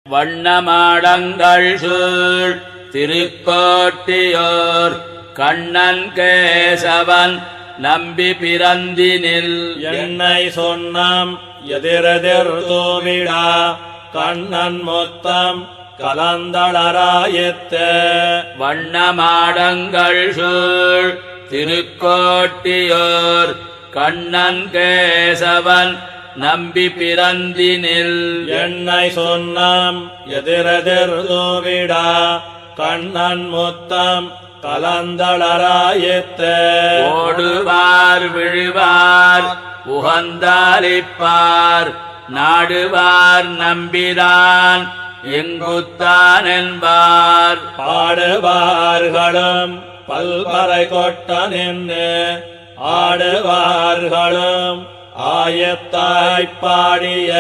வண்ணமாடங்கள் சூழ் திருக்கோட்டியோர் கண்ணன் கேசவன் நம்பி பிறந்தினில் என்னை சொன்னம் எதிரெதிர் தூவிடா கண்ணன் மொத்தம் கலந்தளராயத்த வண்ணமாடங்கள் சூழ் திருக்கோட்டியோர் கண்ணன் கேசவன் நம்பி பிறந்தினில் என்னை சொன்னம் எதிரெதிர் தூவிடா கண்ணன் மொத்தம் கலந்தளராயத்த ஓடுவார் விழுவார் உகந்தாலிப்பார் நாடுவார் நம்பிதான் எங்குத்தான் என்பார் பாடுவார்களும் பல்பறை கொட்டன் என்று ஆடுவார்களும் ஆயத்தாய்ப் பாடிய